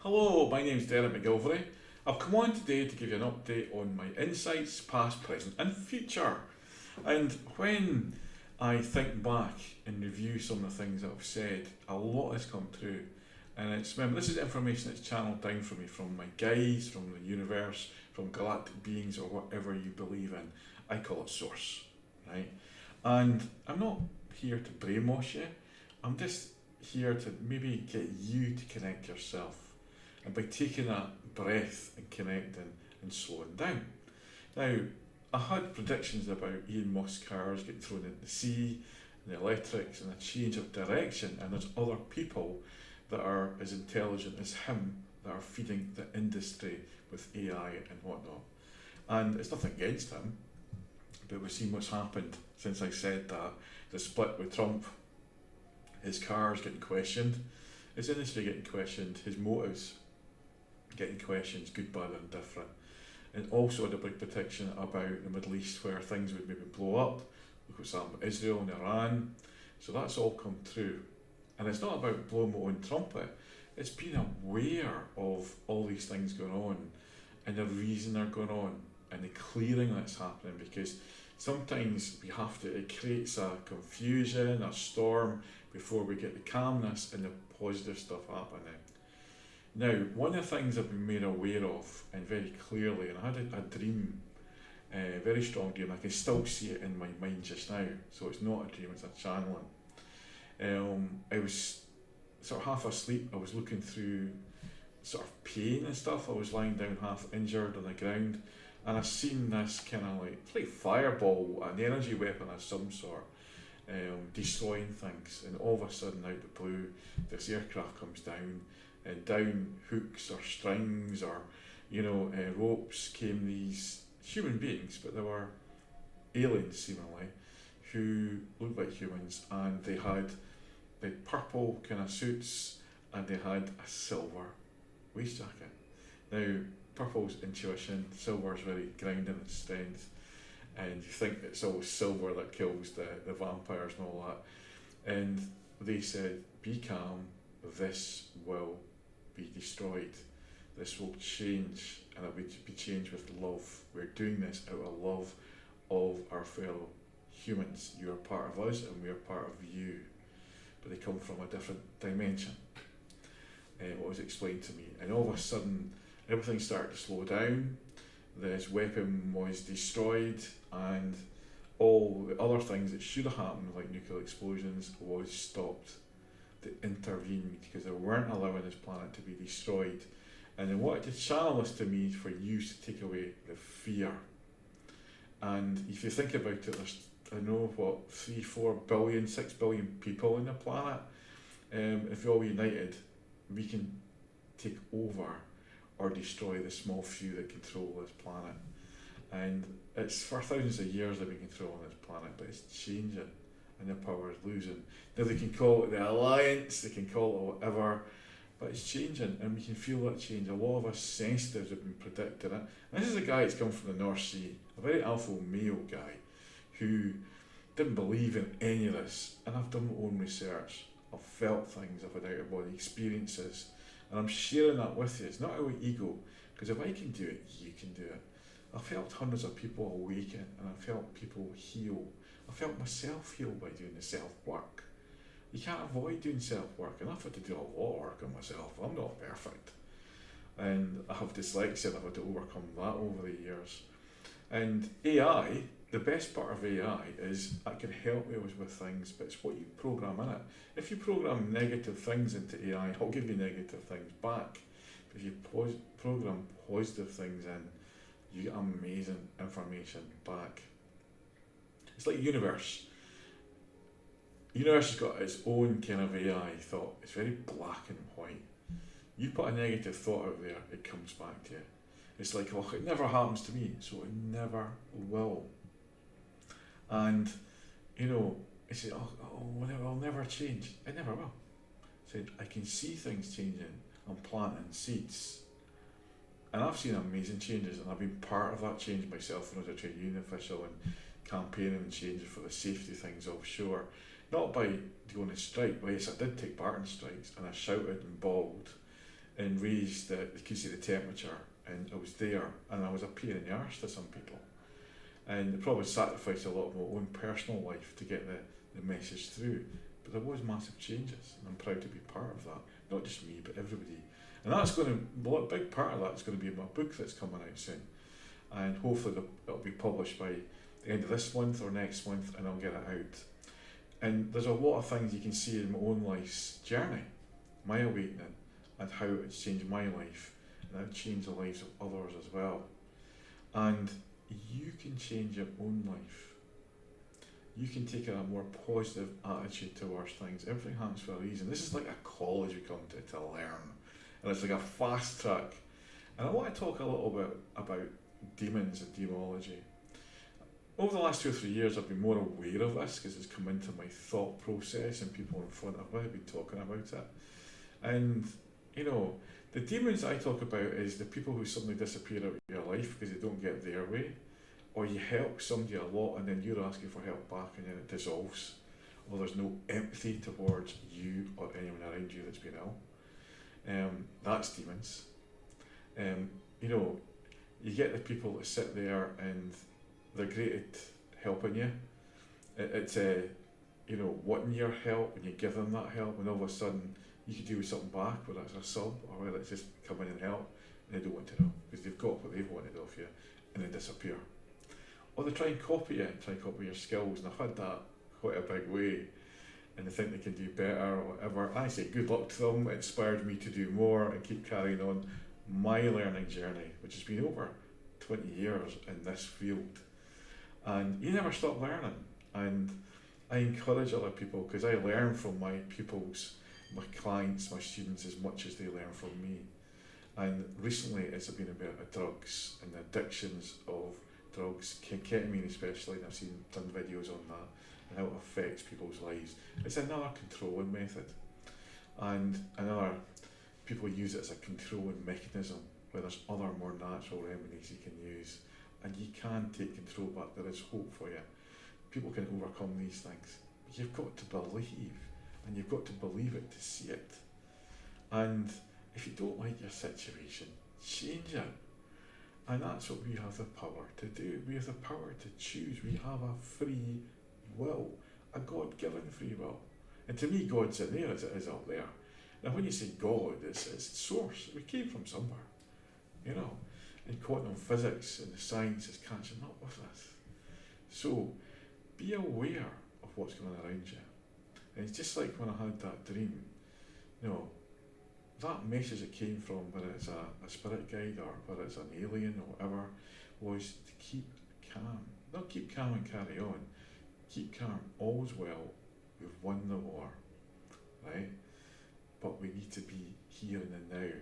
Hello, my name's McGillivray. I've come on today to give you an update on my insights, past, present, and future. And when I think back and review some of the things that I've said, a lot has come true. And remember, this is information that's channeled down from me, from my guides, from the universe, from galactic beings, or whatever you believe in. I call it source, right? And I'm not here to brainwash you. I'm just here to maybe get you to connect yourself. And by taking that breath and connecting and slowing down. Now, I had predictions about Elon Musk cars getting thrown into the sea, and the electrics, and a change of direction, and there's other people that are as intelligent as him that are feeding the industry with AI and whatnot. And it's nothing against him, but we've seen what's happened since I said that. The split with Trump, his cars getting questioned, his industry getting questioned, his motives getting questions, good, bad, and different. And also had a big prediction about the Middle East where things would maybe blow up. Look what's happened with Israel and Iran. So that's all come true. And it's not about blowing my own trumpet. It's being aware of all these things going on and the reason they're going on and the clearing that's happening, because sometimes we have to, it creates a confusion, a storm before we get the calmness and the positive stuff happening. Now, one of the things I've been made aware of, and very clearly, and I had a dream, a very strong dream, I can still see it in my mind just now, so it's not a dream, it's a channeling. I was sort of half asleep, I was looking through sort of pain and stuff, I was lying down half injured on the ground, and I seen this kind of like, it's like fireball, an energy weapon of some sort, destroying things, and all of a sudden out the blue, this aircraft comes down, and down hooks or strings or ropes came these human beings, but they were aliens seemingly, who looked like humans, and they had purple kind of suits and they had a silver waist jacket. Now, purple's intuition, silver's very grounding in its strength, and you think it's always silver that kills the vampires and all that. And they said, be calm, this will be destroyed. This will change, and it will be changed with love. We're doing this out of love of our fellow humans. You are part of us and we are part of you. But they come from a different dimension. What was explained to me. And all of a sudden, everything started to slow down. This weapon was destroyed, and all the other things that should have happened, like nuclear explosions, was stopped. To intervene, because they weren't allowing this planet to be destroyed, and they wanted to channel this to me for use to take away the fear. And if you think about it, there's, I know what, 3, 4 billion, 6 billion people on the planet. If we're all united, we can take over or destroy the small few that control this planet. And it's for thousands of years they've been controlling this planet, but it's changing. And the power is losing. Now they can call it the alliance, they can call it whatever, but it's changing, and we can feel that change. A lot of us sensitives have been predicting it. And this is a guy that's come from the North Sea, a very alpha male guy, who didn't believe in any of this. And I've done my own research. I've felt things, I've had out of body experiences, and I'm sharing that with you. It's not our ego, because if I can do it, you can do it. I've helped hundreds of people awaken, and I've helped people heal. I felt myself heal by doing the self-work. You can't avoid doing self-work, and I've had to do a lot of work on myself. I'm not perfect. And I have dyslexia, and I've had to overcome that over the years. And AI, the best part of AI is it can help you with things, but it's what you program in it. If you program negative things into AI, it'll give you negative things back. But if you program positive things in, you get amazing information back. It's like the universe. The universe has got its own kind of AI thought. It's very black and white. You put a negative thought out there, it comes back to you. It's like, oh, it never happens to me, so it never will. And, it said, I'll never change. It never will. It said, I can see things changing. I'm planting seeds. And I've seen amazing changes, and I've been part of that change myself when I was a trade union official and campaigning and changing for the safety things offshore. Not by going on strike, well yes I did take part in strikes, and I shouted and bawled and raised you could see the temperature, and I was there, and I was a pain in the arse to some people, and it probably sacrificed a lot of my own personal life to get the message through, but there was massive changes, and I'm proud to be part of that, not just me but everybody, and that's going to, a big part of that is going to be in my book that's coming out soon, and hopefully it'll be published by the end of this month or next month, and I'll get it out. And there's a lot of things you can see in my own life's journey, my awakening, and how it's changed my life, and how it changed the lives of others as well. And you can change your own life. You can take a more positive attitude towards things. Everything happens for a reason. This is like a college we come to learn, and it's like a fast track. And I want to talk a little bit about demons and demonology. Over the last 2 or 3 years, I've been more aware of this because it's come into my thought process, and people in front of me have been talking about it. And the demons I talk about is the people who suddenly disappear out of your life because they don't get their way, or you help somebody a lot and then you're asking for help back and then it dissolves, or there's no empathy towards you or anyone around you that's been ill. That's demons. You get the people that sit there and they're great at helping you. It's wanting your help, and you give them that help, and all of a sudden you can do with something back, whether it's a sub or whether it's just come in and help, and they don't want to know because they've got what they've wanted off you, and they disappear. Or they try and copy you, try and copy your skills, and I've had that quite a big way, and they think they can do better or whatever. I say good luck to them. It inspired me to do more and keep carrying on my learning journey, which has been over 20 years in this field. And you never stop learning, and I encourage other people, because I learn from my pupils, my clients, my students as much as they learn from me. And recently it's been about drugs and the addictions of drugs, ketamine especially, and I've done videos on that and how it affects people's lives. It's another controlling method, and people use it as a controlling mechanism where there's other more natural remedies you can use. And you can take control back. There is hope for you. People can overcome these things. But you've got to believe, and you've got to believe it to see it. And if you don't like your situation, change it. And that's what we have the power to do. We have the power to choose. We have a free will, a God-given free will. And to me, God's in there as it is up there. Now, when you say God, it's source. We came from somewhere, And quantum physics and the science is catching up with this. So be aware of what's going on around you. And it's just like when I had that dream, that message it came from, whether it's a spirit guide or whether it's an alien or whatever, was to keep calm. Not keep calm and carry on. Keep calm, all's well, we've won the war, right? But we need to be here in the now.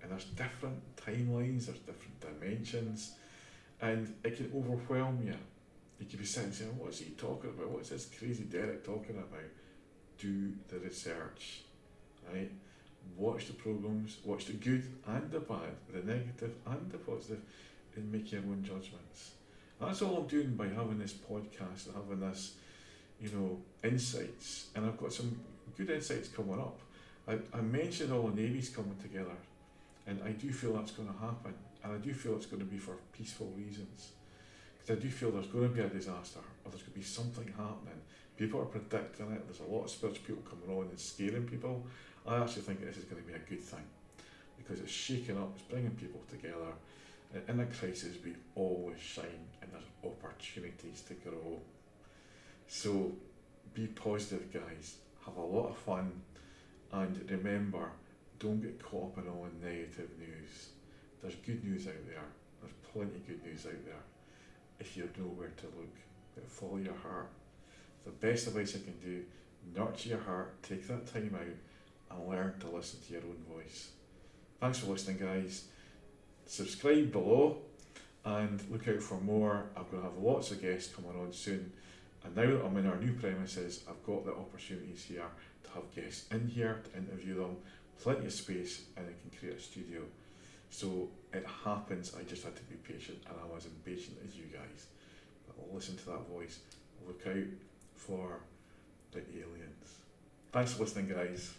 And there's different timelines, there's different dimensions, and it can overwhelm you. You can be sitting saying, what's he talking about? What's this crazy Derek talking about? Do the research, right? Watch the programs, watch the good and the bad, the negative and the positive, and make your own judgments. That's all I'm doing by having this podcast and having this, insights. And I've got some good insights coming up. I mentioned all the navies coming together. And I do feel that's going to happen, and I do feel it's going to be for peaceful reasons. Because I do feel there's going to be a disaster, or there's going to be something happening. People are predicting it. There's a lot of spiritual people coming on and scaring people. I actually think this is going to be a good thing, because it's shaking up, it's bringing people together. And in a crisis, we always shine, and there's opportunities to grow. So be positive, guys. Have a lot of fun, and remember, don't get caught up in all the negative news. There's good news out there. There's plenty of good news out there. If you know where to look, follow your heart. The best advice I can do, nurture your heart, take that time out, and learn to listen to your own voice. Thanks for listening, guys. Subscribe below, and look out for more. I'm going to have lots of guests coming on soon. And now that I'm in our new premises, I've got the opportunities here to have guests in here to interview them. Plenty of space, and I can create a studio. So it happens, I just had to be patient, and I was impatient as you guys. But listen to that voice. Look out for the aliens. Thanks for listening, guys.